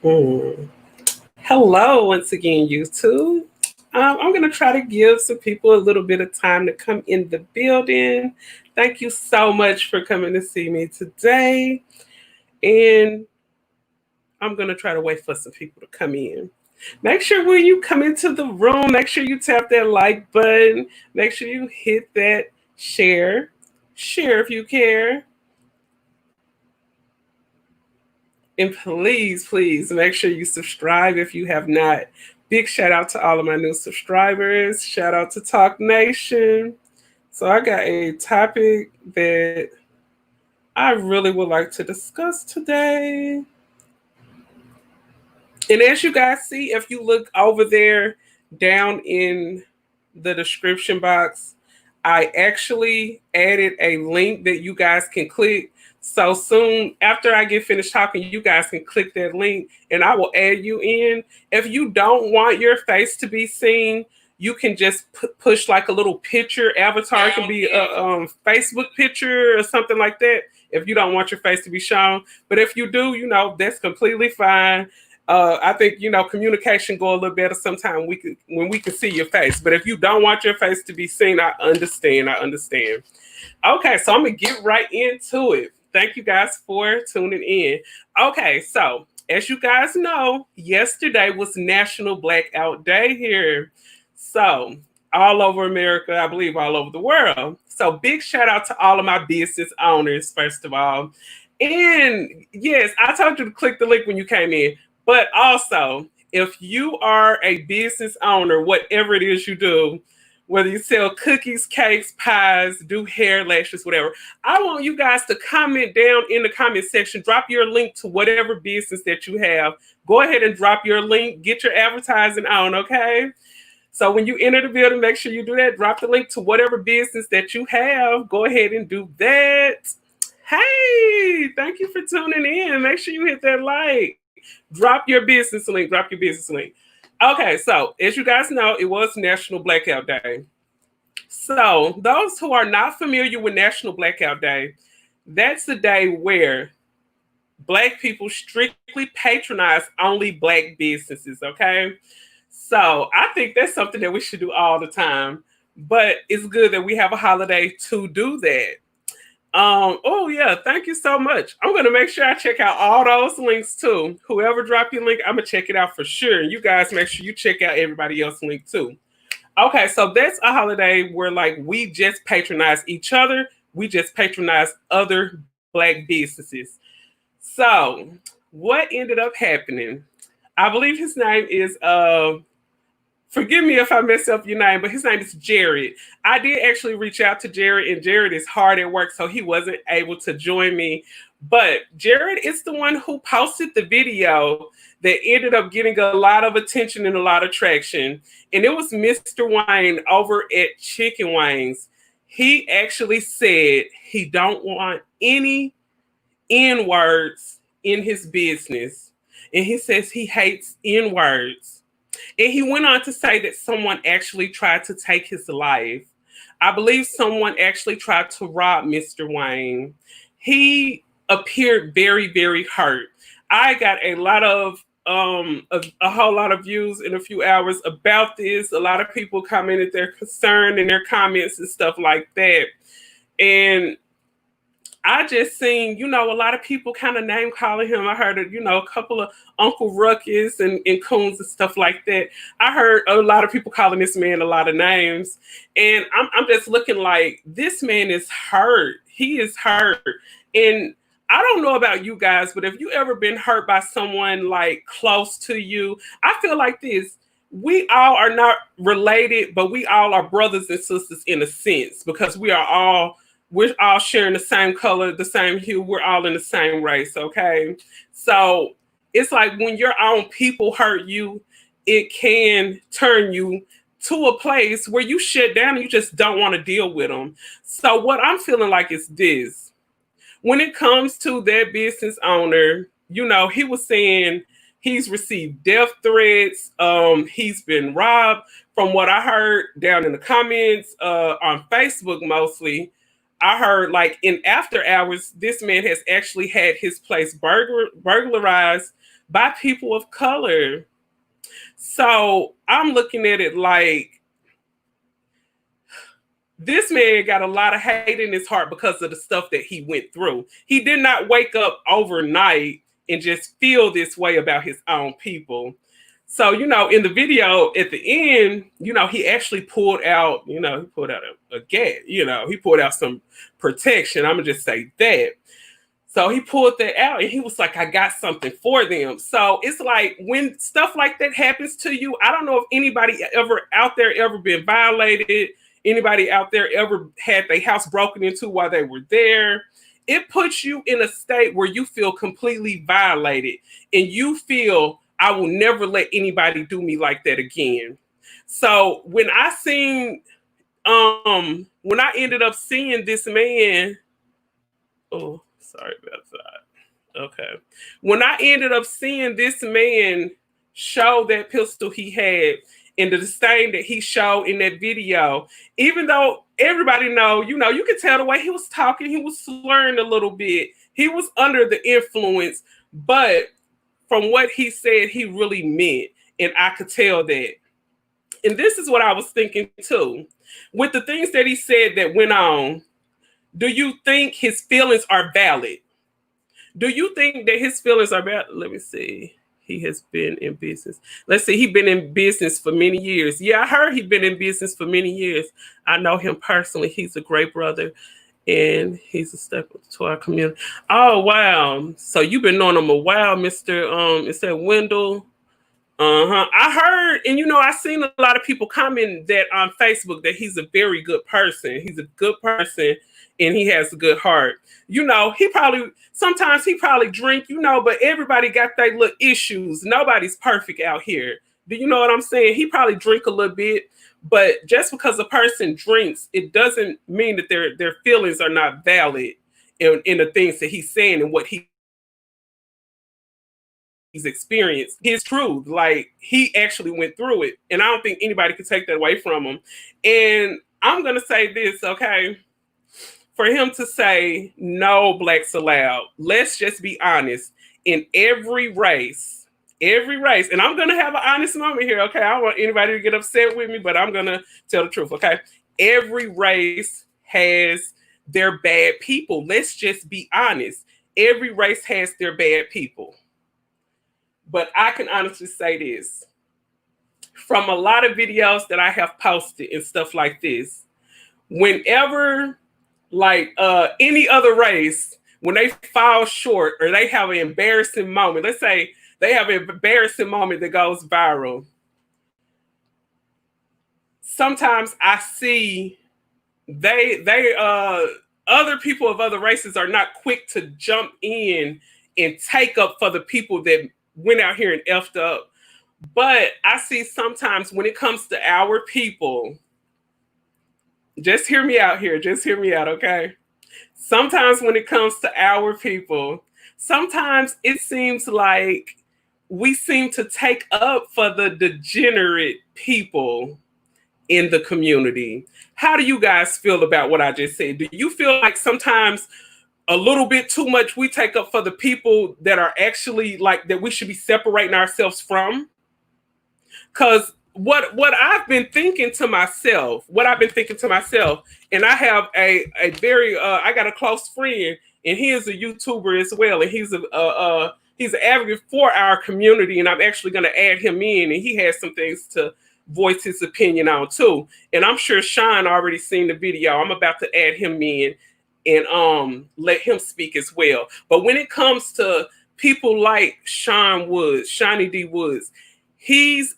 Hmm. Hello, once again, YouTube. I'm going to try to give some people a little bit of time to come in the building. Thank you so much for coming to see me today. And I'm going to try to wait for some people to come in. Make sure when you come into the room, make sure you tap that like button. Make sure you hit that share. Share if you care. And please, please make sure you subscribe if you have not. Big shout out to all of my new subscribers. Shout out to Talk Nation. So I got a topic that I really would like to discuss today. And as you guys see, if you look over there down in the description box, I actually added a link that you guys can click. So soon after I get finished talking, you guys can click that link and I will add you in. If you don't want your face to be seen, you can just push like a little picture. Avatar can be a Facebook picture or something like that if you don't want your face to be shown. But if you do, that's completely fine. I think communication go a little better sometimes when we can see your face. But if you don't want your face to be seen, I understand. Okay, so I'm gonna get right into it. Thank you guys for tuning in. Okay, so as you guys know, yesterday was National Blackout Day here. So all over America, I believe all over the world. So big shout out to all of my business owners, first of all. And yes, I told you to click the link when you came in. But also, if you are a business owner, whatever it is you do, whether you sell cookies, cakes, pies, do hair, lashes, whatever, I want you guys to comment down in the comment section, drop your link to whatever business that you have. Go ahead and drop your link, get your advertising on, okay? So when you enter the building, make sure you do that. Drop the link to whatever business that you have. Go ahead and do that. Hey, thank you for tuning in. Make sure you hit that like. Drop your business link. Okay, so as you guys know, it was National Blackout Day. So those who are not familiar with National Blackout Day, that's the day where Black people strictly patronize only Black businesses, okay? So I think that's something that we should do all the time. But it's good that we have a holiday to do that. Oh yeah, thank you so much. I'm gonna make sure I check out all those links too. Whoever dropped your link, I'm gonna check it out for sure. You guys make sure you check out everybody else's link too. Okay, so that's a holiday where like we just patronize each other, we just patronize other Black businesses. So what ended up happening? I believe his name is forgive me if I mess up your name, but his name is Jared. I did actually reach out to Jared, and Jared is hard at work, so he wasn't able to join me. But Jared is the one who posted the video that ended up getting a lot of attention and a lot of traction. And it was Mr. Wayne over at Chicken Wings. He actually said he don't want any N-words in his business. And he says he hates N-words. And he went on to say that someone actually tried to take his life. I believe someone actually tried to rob Mr. Wayne. He appeared very, very hurt. I got a whole lot of views in a few hours about this. A lot of people commented their concern in their comments and stuff like that. And I just seen, a lot of people kind of name calling him. I heard, a couple of Uncle Ruckus and Coons and stuff like that. I heard a lot of people calling this man a lot of names. And I'm just looking like this man is hurt. He is hurt. And I don't know about you guys, but if you ever been hurt by someone like close to you, I feel like this. We all are not related, but we all are brothers and sisters in a sense because we're all sharing the same color, the same hue. We're all in the same race, okay? So it's like when your own people hurt you, it can turn you to a place where you shut down and you just don't want to deal with them. So what I'm feeling like is this. When it comes to that business owner, he was saying he's received death threats. He's been robbed. From what I heard down in the comments on Facebook mostly, I heard like in after hours, this man has actually had his place burglarized by people of color. So I'm looking at it like this man got a lot of hate in his heart because of the stuff that he went through. He did not wake up overnight and just feel this way about his own people. So, in the video at the end, he actually pulled out, he pulled out a gat, he pulled out some protection. I'm going to just say that. So he pulled that out and he was like, I got something for them. So it's like when stuff like that happens to you, I don't know if anybody ever out there ever been violated, anybody out there ever had their house broken into while they were there. It puts you in a state where you feel completely violated and you feel I will never let anybody do me like that again. So when I ended up seeing this man, oh, sorry about that. Okay. When I ended up seeing this man show that pistol he had and the disdain that he showed in that video, even though everybody know, you could tell the way he was talking, he was slurring a little bit. He was under the influence, but from what he said, he really meant. And I could tell that. And this is what I was thinking too. With the things that he said that went on, do you think his feelings are valid? Do you think that his feelings are valid? Let me see. He has been in business. Let's see. He's been in business for many years. Yeah, I heard he's been in business for many years. I know him personally. He's a great brother, and he's a step to our community. Oh, wow. So you've been knowing him a while, Mr. Is that Wendell? I heard, and I seen a lot of people comment that on Facebook that he's a very good person. He's a good person and he has a good heart. Sometimes he probably drink, but everybody got their little issues. Nobody's perfect out here. Do you know what I'm saying? He probably drink a little bit, but just because a person drinks, it doesn't mean that their feelings are not valid in the things that he's saying and what he's experienced. His truth, like he actually went through it, and I don't think anybody could take that away from him. And I'm gonna say this, okay? For him to say no blacks allowed, let's just be honest. In every race, and I'm gonna have an honest moment here, okay? I don't want anybody to get upset with me, but I'm gonna tell the truth, okay? Every race has their bad people. Let's just be honest. Every race has their bad people. But I can honestly say this. From a lot of videos that I have posted and stuff like this, whenever any other race, when they fall short or they have an embarrassing moment, let's say they have an embarrassing moment that goes viral, sometimes I see other people of other races are not quick to jump in and take up for the people that went out here and effed up. But I see sometimes when it comes to our people, just hear me out here. Just hear me out, okay? Sometimes when it comes to our people, sometimes it seems like we seem to take up for the degenerate people in the community. How do you guys feel about what I just said? Do you feel like sometimes a little bit too much we take up for the people that are actually like that we should be separating ourselves from? Because what I've been thinking to myself, and I have a very I got a close friend, and he is a YouTuber as well, and he's an advocate for our community, and I'm actually going to add him in, and he has some things to voice his opinion on too. And I'm sure Sean already seen the video. I'm about to add him in and let him speak as well. But when it comes to people like Shawnee D. Woods, he's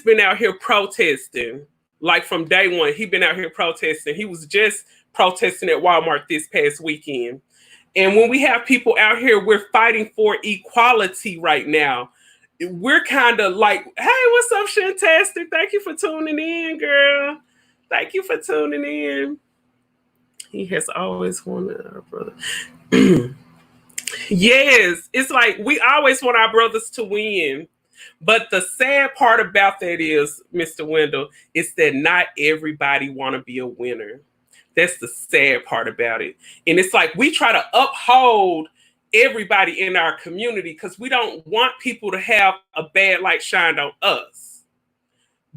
been out here protesting. Like from day one, he's been out here protesting. He was just protesting at Walmart this past weekend. And when we have people out here, we're fighting for equality right now. We're kind of like, hey, what's up, Shantastic? Thank you for tuning in, girl. Thank you for tuning in. He has always wanted our brother. Yes, it's like we always want our brothers to win. But the sad part about that is, Mr. Wendell, is that not everybody want to be a winner. That's the sad part about it. And it's like we try to uphold everybody in our community because we don't want people to have a bad light shined on us.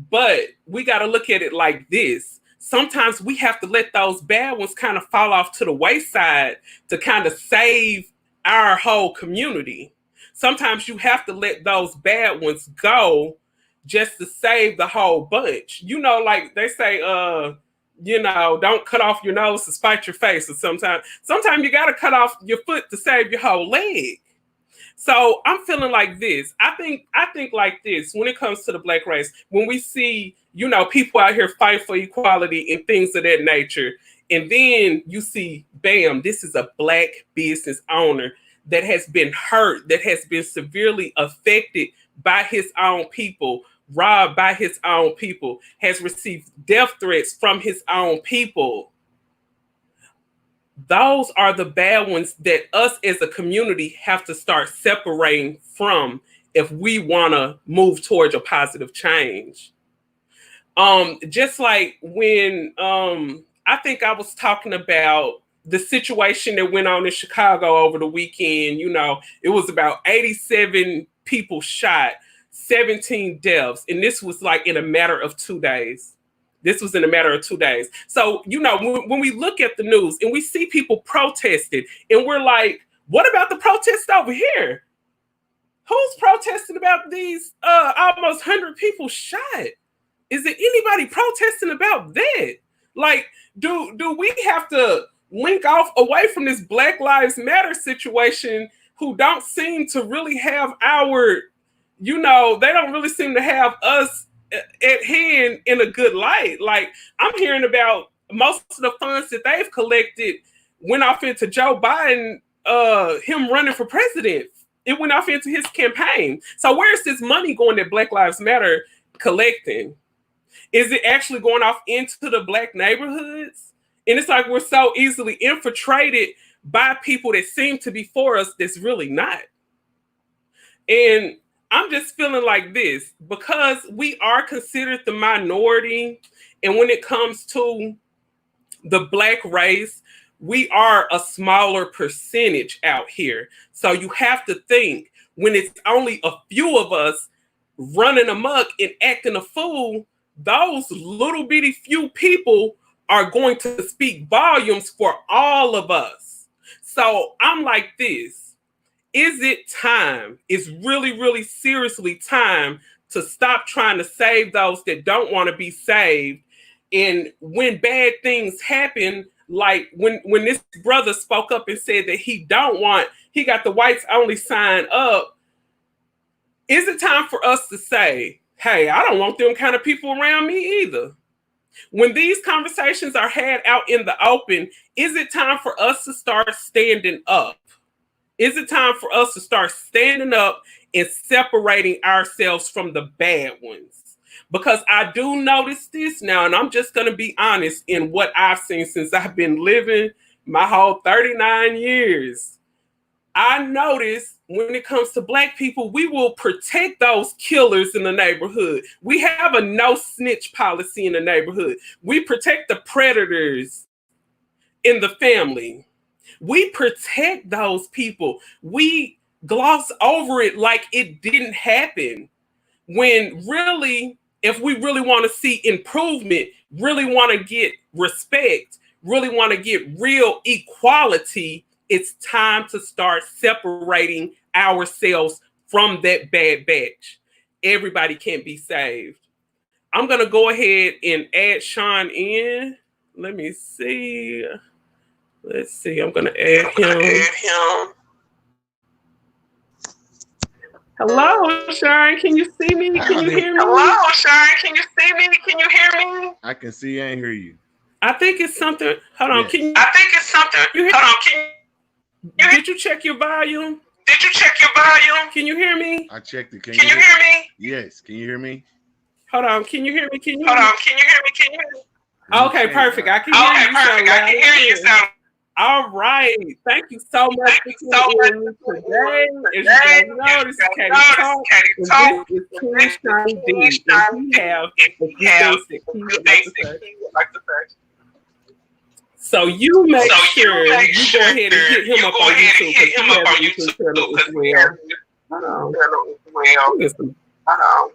But we got to look at it like this. Sometimes we have to let those bad ones kind of fall off to the wayside to kind of save our whole community. Sometimes you have to let those bad ones go just to save the whole bunch. You know, like they say, you know, don't cut off your nose to spite your face. Or sometimes you got to cut off your foot to save your whole leg. So I'm feeling like this. I think like this when it comes to the Black race. When we see, you know, people out here fight for equality and things of that nature, and then you see, bam, this is a Black business owner that has been hurt, that has been severely affected by his own people, robbed by his own people, has received death threats from his own people. Those are the bad ones that us as a community have to start separating from if we want to move towards a positive change. Just like when I think I was talking about the situation that went on in Chicago over the weekend. You know, it was about 87 people shot, 17 deaths, and this was like in a matter of 2 days. This was in a matter of 2 days. So, you know, when we look at the news and we see people protesting and we're like, what about the protests over here? Who's protesting about these almost 100 people shot? Is there anybody protesting about that? Like, do we have to link off away from this Black Lives Matter situation who don't seem to really have our, you know, they don't really seem to have us at hand in a good light. Like, I'm hearing about most of the funds that they've collected went off into Joe Biden, him running for president. It went off into his campaign. So where's this money going that Black Lives Matter collecting? Is it actually going off into the Black neighborhoods? And it's like we're so easily infiltrated by people that seem to be for us that's really not. And I'm just feeling like this because we are considered the minority. And when it comes to the Black race, we are a smaller percentage out here. So you have to think when it's only a few of us running amok and acting a fool, those little bitty few people are going to speak volumes for all of us. So I'm like this. Is it time? It's really, really seriously time to stop trying to save those that don't want to be saved. And when bad things happen, like when this brother spoke up and said that he got the whites only sign up, is it time for us to say, hey, I don't want them kind of people around me either? When these conversations are had out in the open, is it time for us to start standing up? Is it time for us to start standing up and separating ourselves from the bad ones? Because I do notice this now, and I'm just going to be honest in what I've seen since I've been living my whole 39 years. I notice when it comes to Black people, we will protect those killers in the neighborhood. We have a no snitch policy in the neighborhood. We protect the predators in the family. We protect those people. We gloss over it like it didn't happen. When really, if we really want to see improvement, really want to get respect, really want to get real equality, it's time to start separating ourselves from that bad batch. Everybody can't be saved. I'm going to go ahead and add Sean in. Let me see. Let's see. I'm going to add him. Hello, Sean. Can you see me? Can you hear me? Hello, Sean. Can you see me? Can you hear me? I can see and hear you. I think it's something. Hold on. Yes. I think it's something. Hold on. Did you check your volume? Can you hear me? I checked it. Can you hear me? Yes. Can you hear me? Hold on. Can you hear me? Can you hear me? Okay, perfect. I can hear you. I can hear you. All right. Thank you so much for tuning in today. As you know, this is Katie Talk. And this is King Shiny D. And we have a few basic keys like to say. So you make So you sure make you sure go ahead and hit him you up go on ahead and YouTube hit because him he up has on a YouTube YouTube channel as because he well. has Hold on. a channel as well. Let me see. Hold on.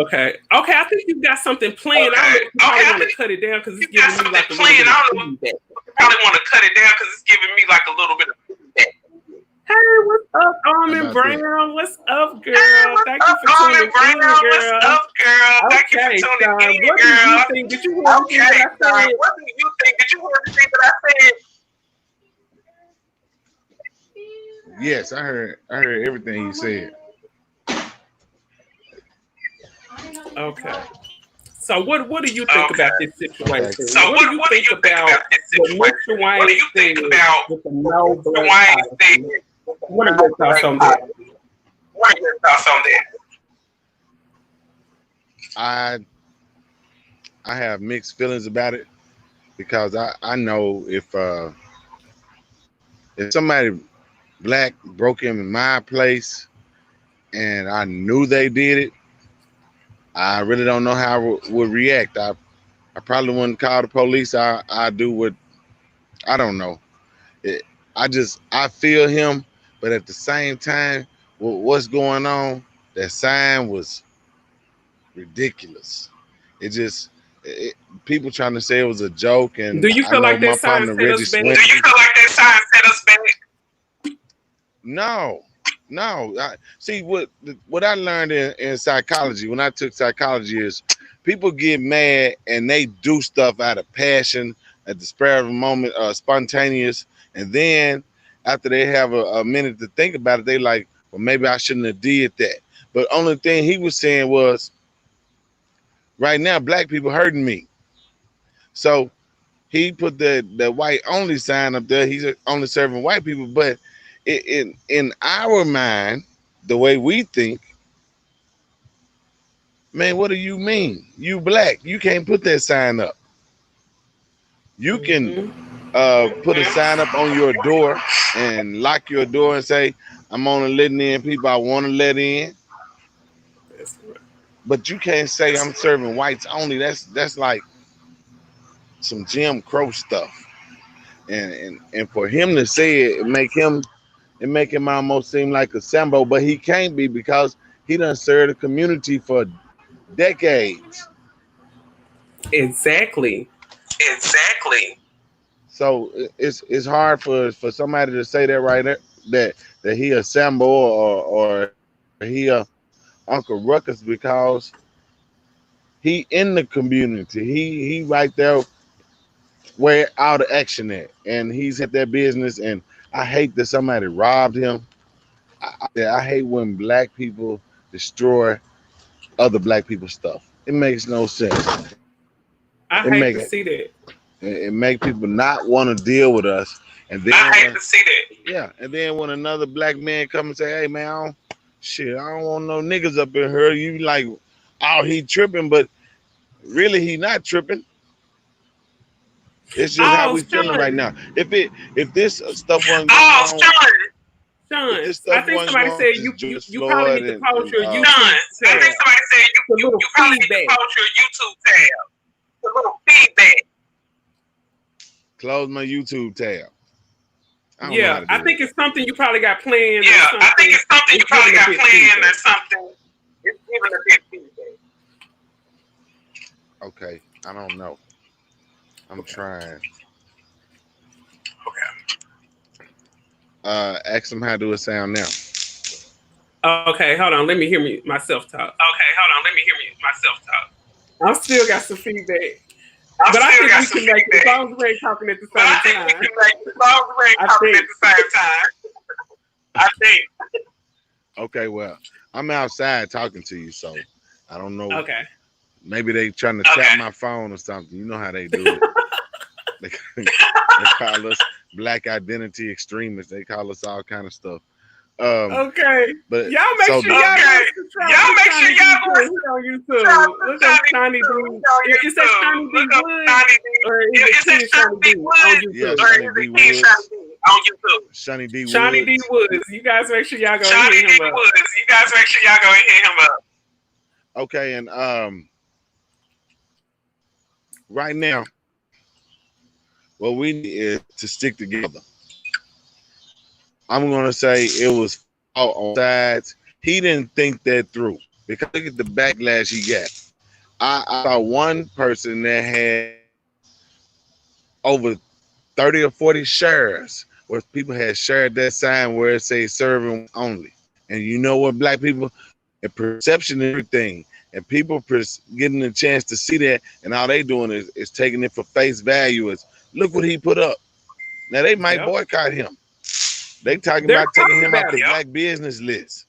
Okay. Okay, I think you got something playing. I don't know if you probably want to cut it down because it's You got giving me something like a little playing. bit I of don't know. feedback. You probably want to cut it down because it's giving me like a little bit of feedback. Hey, what's up, How Almond about that? Brown? What's up, girl? Hey, what's Thank you up, for tuning Almond Brown? in, What's girl. up, girl? Thank you for Okay, tuning son, in, what do you girl. think? Did you hear everything Okay, that I son, said? what do you think? Did you hear everything that I said? Yes, I heard everything you said. Okay. So what do you think about this situation? Okay. So What do you what do think you think about about this what situation? Mr. What Wayne do you think said about with the no the blood Wayne policy? statement? What are your thoughts on that? What are your thoughts on that? I have mixed feelings about it because I know if somebody black broke in my place and I knew they did it, I really don't know how I would react. I probably wouldn't call the police. I do what I don't know. It, I feel him, but at the same time, what's going on? That sign was ridiculous. It just people trying to say it was a joke, Do and you I feel know like my that sign partner set Reggie us back? Swint. Do you feel like that sign set us back? No, no. See what I learned in psychology when I took psychology is people get mad and they do stuff out of passion at the spur of a moment, spontaneous, and then after they have a minute to think about it, they like, well, maybe I shouldn't have did that. But only thing he was saying was, right now, black people hurting me. So he put the white only sign up there. He's only serving white people, but in our mind, the way we think, man, what do you mean? You black? You can't put that sign up. You can put a sign up on your door and lock your door and say, "I'm only letting in people I want to let in." That's right. But you can't say I'm serving whites only. That's like some Jim Crow stuff. And for him to say it, it make him almost seem like a Sambo, but he can't be because he done served the community for decades. Exactly. Exactly. So it's hard for somebody to say that right there, that he a Sambo or he a Uncle Ruckus because he in the community. He right there where all the action at, and he's had that business. And I hate that somebody robbed him. I hate when black people destroy other black people's stuff. It makes no sense. I hate to see that. It make people not want to deal with us. And then I hate to see that. yeah, and then when another black man come and say, "Hey man, I don't want no niggas up in here," you like, "Oh, he tripping," but really he not tripping. It's just how Oh, we feeling right Sean. now. If this stuff wasn't going Oh, on, Sean. if Sean, this I stuff think wasn't somebody going on, said just George you probably Floyd need to post your and Sean, YouTube I think tab. somebody said It's a little you probably need to feedback. post your YouTube tab. A little feedback. close my YouTube tab. I don't know how Yeah, to I do think that. it's something you probably got planned or Yeah, something. I think it's something you It's probably giving a got bit planned or feedback. something. It's giving a bit feedback. Okay, I don't know. I'm Okay. trying. Okay. Ask them how to do a sound now. Okay, hold on. Let me hear myself talk. Okay, hold on. Let me hear myself talk. I still got some feedback, I but I still think got we some can make it as feedback. long as we ain't talking at the But I same think we time. can make the songs ring I talking think. at the same time. I think. Okay, well, I'm outside talking to you, so I don't know. Okay. Maybe they trying to tap my phone or something. You know how they do it. they call us black identity extremists. They call us all kind of stuff. Okay. But Y'all make so sure y'all Okay. go subscribe Y'all to make sure Shiny D y'all go Woods on YouTube. Look up Shiny D. Is that Shiny D Look up Woods Shiny D. or is Is it it Kid Shiny Shiny D D on Woods? yeah, YouTube? Or Shiny is D it Kid Woods. Shiny D on YouTube? Shiny D Woods. Shiny D Woods. You guys make sure y'all go Shiny hit D him up. Woods. You guys make sure y'all go and hit him up. Okay, and right now, What we need is to stick together. I'm gonna say it was out on sides. He didn't think that through because look at the backlash he got. I saw one person that had over 30 or 40 shares where people had shared that sign where it says serving only. And you know what, black people, and perception and everything, and people getting a chance to see that, and all they doing is taking it for face value. As look what he put up. Now they might Yep. boycott him. They talking They're about taking talking him off about the it. black business list.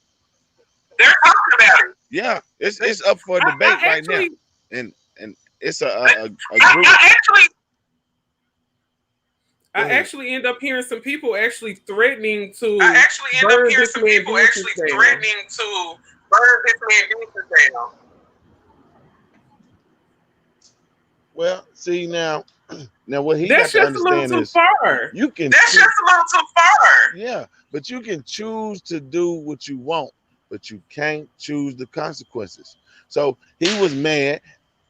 They're talking about it. Yeah, it's up for debate right now, and it's a group. I actually end up hearing some people actually threatening to I actually end up burn hearing this some man people business actually down. threatening to burn this man business down. Well, see now what he That's got to just a little understand too is far. you can. That's just a little too far. Yeah, but you can choose to do what you want, but you can't choose the consequences. So he was mad.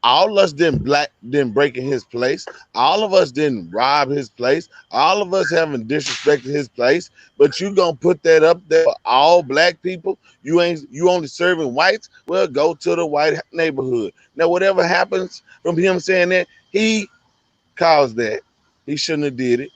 All of us didn't break in his place. All of us didn't rob his place. All of us haven't disrespected his place. But you gonna put that up there for all black people? You only serving whites? Well, go to the white neighborhood. Now, whatever happens from him saying that, he caused that. He shouldn't have did it.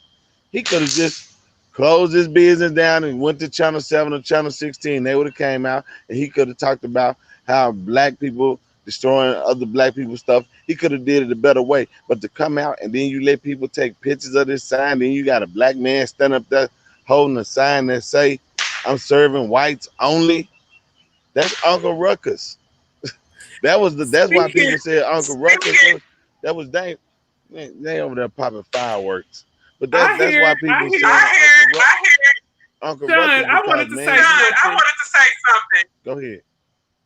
He could have just closed his business down and went to Channel 7 or Channel 16. They would have came out and he could have talked about how black people destroying other black people's stuff. He could have did it a better way. But to come out and then you let people take pictures of this sign, then you got a black man stand up there holding a sign that say, I'm serving whites only. That's Uncle Ruckus. That's why people said Uncle Ruckus. That was dang. They over there popping fireworks. But that's why people say Uncle Sean, Ruckus. I wanted to say something. Go ahead.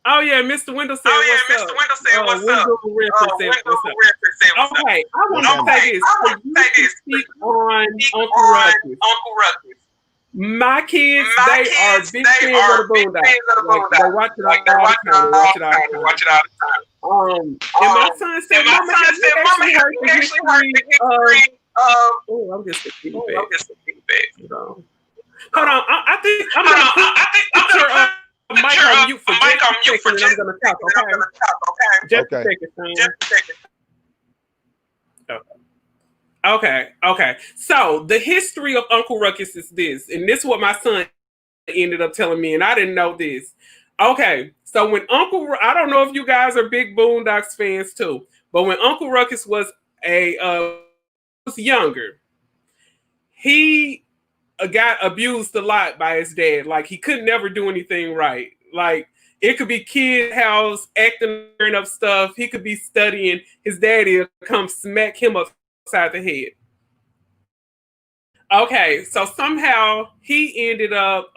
Oh yeah, Mr. Wendell said what's up. Wendell said what's up. Okay, I want to say this. Speak on Uncle Ruckus. My kids, they are big fans of the Boondocks. They watch it all the time. And my son said, "Mama, have you actually heard the history of?" Oh, I'm just a feedback. Hold on, I think I'm gonna put your mic on mute for just a second, and I'm gonna talk. Okay. Just a second, son. Okay. So the history of Uncle Ruckus is this, and this is what my son ended up telling me, and I didn't know this. Okay, so when I don't know if you guys are big Boondocks fans too, but when Uncle Ruckus was was younger, he got abused a lot by his dad. Like he could never do anything right. Like it could be kid house acting up stuff. He could be studying. His daddy would come smack him upside the head. Okay, so somehow he ended up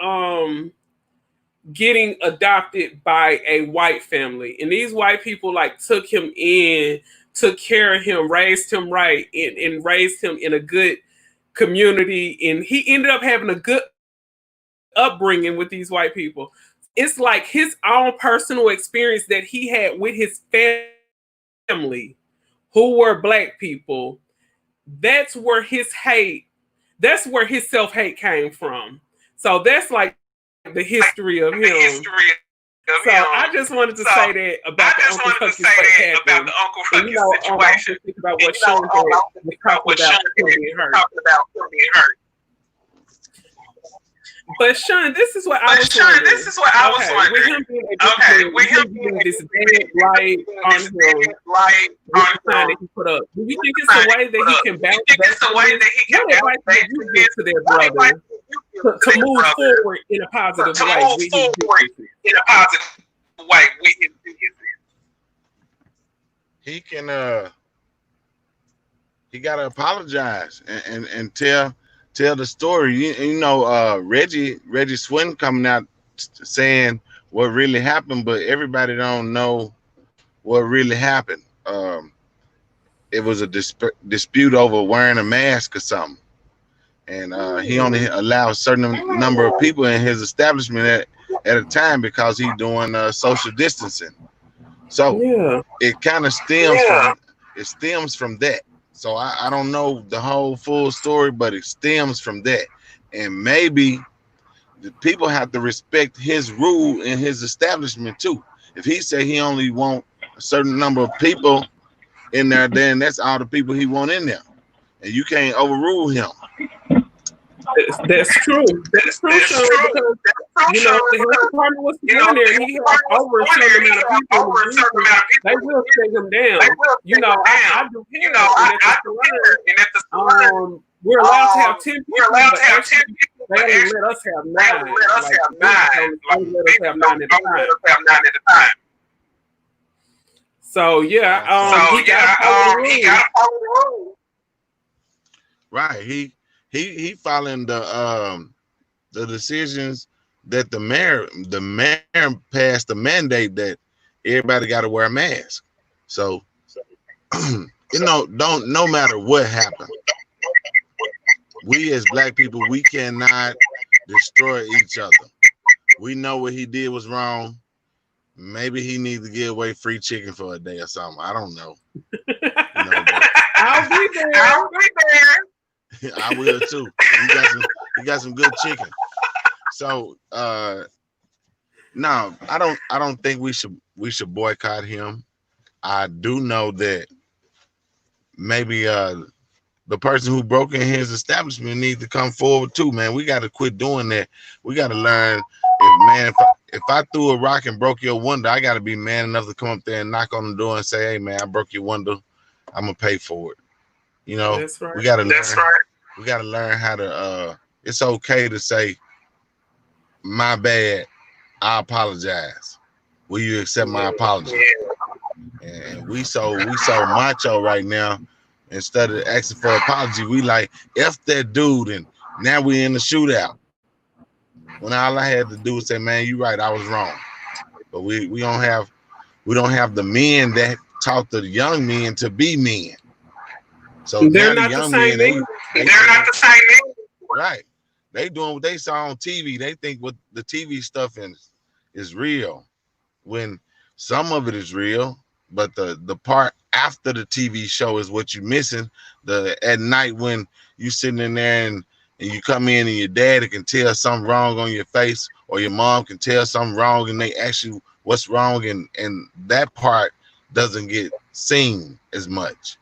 getting adopted by a white family, and these white people like took him in, took care of him, raised him right, and raised him in a good community, and he ended up having a good upbringing with these white people. It's like his own personal experience that he had with his family who were black people. That's where his self-hate came from. So that's like the history of him. So I just wanted to say that about the Uncle Ruckus situation. Think about what Sean was talking about him being hurt. But Sean, this is what I was wondering. With him being this bad light on him, the sign that he put up. Do you think it's a way that he can bounce back? What advice would you give to their brother to move forward in a positive way with his business? He can he gotta apologize and tell the story. You know, Reggie Swin coming out saying what really happened, but everybody don't know what really happened. It was a dispute over wearing a mask or something, and he only allowed a certain number of people in his establishment at a time because he's doing social distancing. So it kind of stems from that. So I don't know the whole full story, but it stems from that. And maybe the people have to respect his rule in his establishment too. If he say he only want a certain number of people in there, then that's all the people he want in there, and you can't overrule him. That's true. That's true, That's Sean, true. because That's true, you know the health Sean. department was You know, going there, the and health he had department was over a going there, certain and he amount of had people in over the a certain business. amount of They people. will take him down. They will You take know, him I down. do You hair, know, and at the I do salon, care, and at the salon, we're allowed to have 10 we're people, allowed but to have 10 actually people, they but only actually let us have they only 9. let us Like have the business 9. owners Like only the let us have business 9 owners at a only let time. us have 9 at a time. So yeah, Yeah, so he got to follow the he rules. got to follow the rules. right. He following the decisions that the mayor passed the mandate that everybody got to wear a mask. So don't no matter what happened, we as black people, we cannot destroy each other. We know what he did was wrong. Maybe he needs to give away free chicken for a day or something. I don't know. But I'll be there. I'll be there. I will too. He got some good chicken. So no, I don't think we should boycott him. I do know that maybe the person who broke in his establishment needs to come forward too, man. We got to quit doing that. We got to learn if I threw a rock and broke your window, I got to be man enough to come up there and knock on the door and say, "Hey, man, I broke your window. I'm gonna pay for it." That's right. We got to That's learn. right. We got to learn how to. It's okay to say, "My bad. I apologize. Will you accept my apology?" And we so macho right now. Instead of asking for apology, we like F that dude, and now we in the shootout. When all I had to do was say, "Man, you right, I was wrong." But we don't have the men that taught the young men to be men. So They're now the not the young same men, thing. They're not the same anymore. right. They doing what they saw on TV. They think what the TV stuff is real. When some of it is real, but the part after the TV show is what you're missing. The at night when you sitting in there and you come in and your daddy can tell something wrong on your face, or your mom can tell something wrong and they ask you what's wrong, and that part doesn't get seen as much.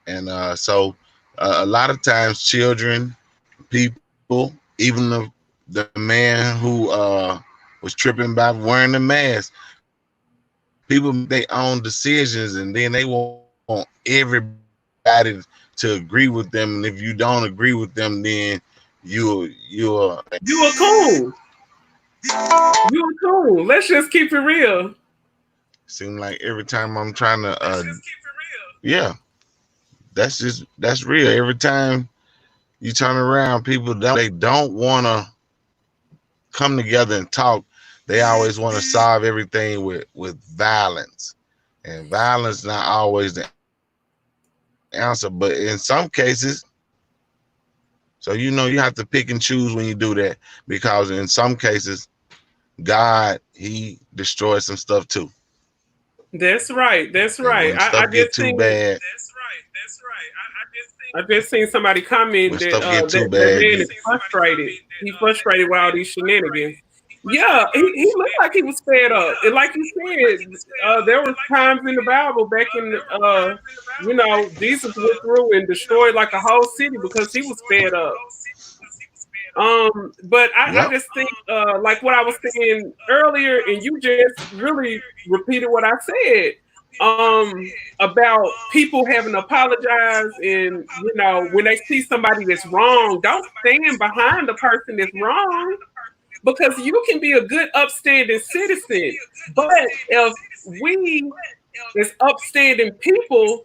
And so a lot of times children, people, even the man who was tripping by wearing the mask, people make their own decisions and then they want everybody to agree with them. And if you don't agree with them, then you're You are cool. You are cool. Let's just keep it real. seem like every time I'm trying to yeah, that's real. Every time you turn around, people don't want to come together and talk. They always want to solve everything with violence, and violence not always the answer, but in some cases. So you have to pick and choose when you do that, because in some cases, God he destroys some stuff too, That's right. That's and right. when stuff get too bad, I just seen somebody comment when that stuff get too that bad, man is frustrated. He frustrated with all these shenanigans. Yeah, he looked like he was fed up. And like you said, there was times in the Bible back in Jesus went through and destroyed like a whole city because he was fed up. But I yep. just think like what I was saying earlier, and you just really repeated what I said about people having to apologize, and when they see somebody that's wrong, don't stand behind the person that's wrong, because you can be a good upstanding citizen, but if we as upstanding people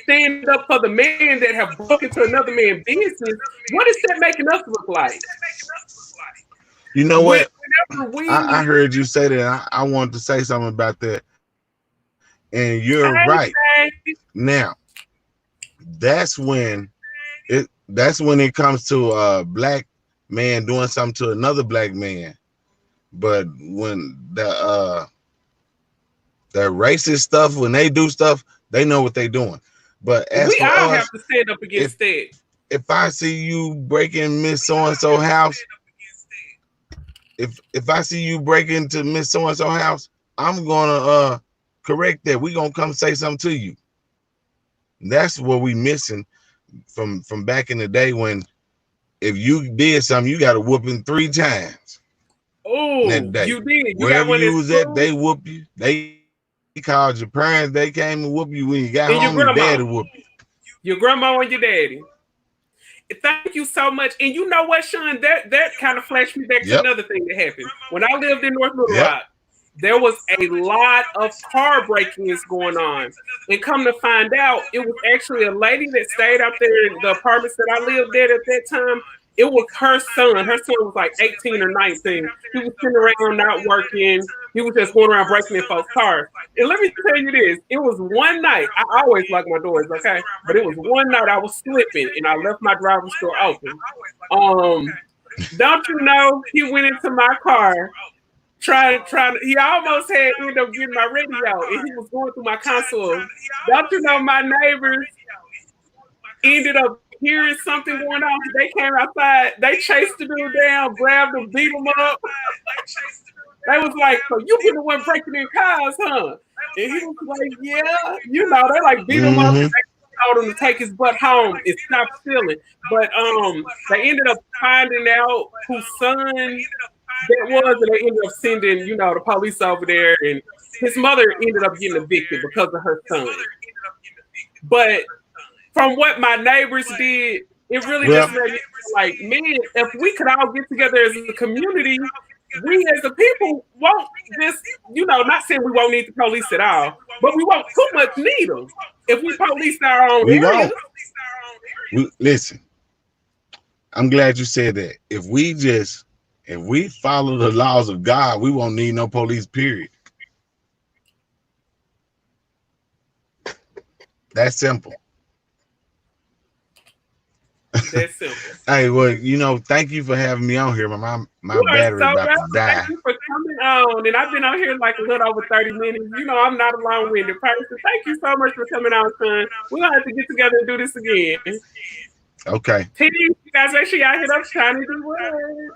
stand up for the man that have broken into another man's business, what is that making us look like? You know what? Whenever I we, heard you say that. I wanted to say something about that, and you're I right. say, Now, that's when it comes to a black man doing something to another black man. But when the racist stuff, when they do stuff, they know what they're doing. But as We for all have us, to stand up if against that. if I see you breaking Miss So and So house, if I see you break into Miss So and So house, I'm gonna correct that. We gonna come say something to you. That's what we missing from back in the day when if you did something, you got to whooping 3 times that Oh, day. you did. You got Wherever one you at was at, school? they whoop you. They called your parents. They came and whoop you when you got And your home. Your grandma. daddy whoop you. Your grandma and your daddy. Thank you so much. And you know what, Sean? That kind of flashed me back to Yep. another thing that happened. When I lived in North Little Yep. Rock, there was a lot of car break-ins going on. And come to find out, it was actually a lady that stayed out there in the apartments that I lived at that time. It was her son. Her son was like 18 or 19. He was sitting around not working. He was just going around breaking in folks' cars. And let me tell you this, it was one night, I always lock my doors, okay? But it was one night I was slipping and I left my driver's door open. Um, don't you know, he went into my car trying he almost had ended up getting my radio and he was going through my console. Don't you know my neighbors ended up hearing something going on? They came outside, they chased the dude down, grabbed him, beat him up. They was like, so you been the one breaking in cars, huh? And he was like, yeah, they like beat him up and Mm-hmm. they told him to take his butt home and stop stealing. But they ended up finding out whose son that was, and they ended up sending, the police over there, and his mother ended up getting evicted because of her son. But from what my neighbors did, it really Well, just made me feel like, man, if we could all get together as a community, we as a people won't just, not saying we won't need the police at all, but we won't too much need them if we police our own we areas. won't. Listen. I'm glad you said that. If we follow the laws of God, we won't need no police. Period. That's simple. That's simple. Hey, well, thank you for having me on here. My You are battery so about to welcome. Thank die. you for coming on. And I've been on here like a little over 30 minutes. I'm not a long-winded person. Thank you so much for coming on, son. We're going to have to get together and do this again. Okay. Peace. You guys make sure y'all hit up Shiny the Word.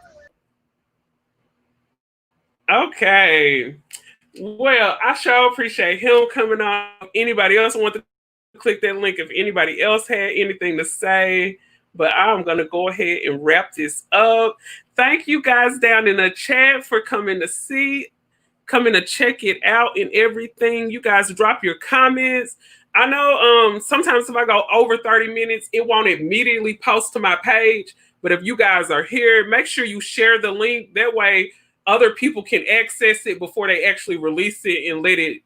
Okay. Well, I sure appreciate him coming on. Anybody else want to click that link if anybody else had anything to say? But I'm going to go ahead and wrap this up. Thank you guys down in the chat for coming to check it out and everything. You guys drop your comments. I know sometimes if I go over 30 minutes, it won't immediately post to my page. But if you guys are here, make sure you share the link. That way other people can access it before they actually release it and let it,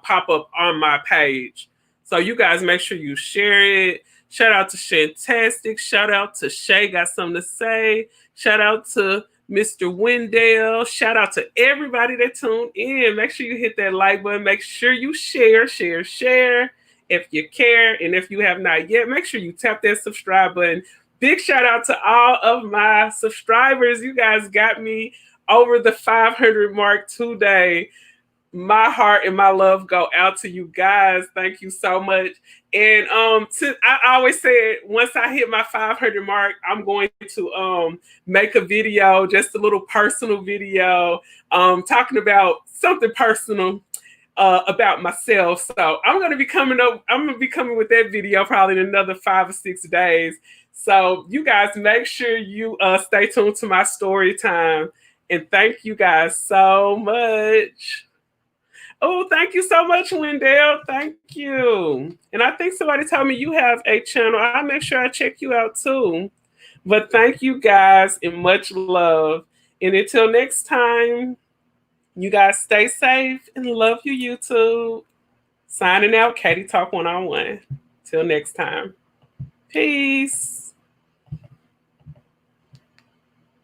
pop up on my page. So you guys make sure you share it. Shout out to Shantastic. Shout out to Shay, got something to say. Shout out to Mr. Wendell. Shout out to everybody that tuned in. Make sure you hit that like button. Make sure you share if you care. And if you have not yet, make sure you tap that subscribe button. Big shout out to all of my subscribers. You guys got me over the 500 mark today. My heart and my love go out to you guys. Thank you so much. And I always said once I hit my 500 mark, I'm going to make a video, just a little personal video, talking about something personal about myself. So I'm going to be coming with that video probably in another 5 or 6 days. So you guys make sure you stay tuned to my story time. And thank you guys so much. Oh, thank you so much, Wendell. Thank you. And I think somebody told me you have a channel. I'll make sure I check you out too. But thank you guys and much love. And until next time, you guys stay safe and love you, YouTube. Signing out, Katie Talk 101. Till next time. Peace.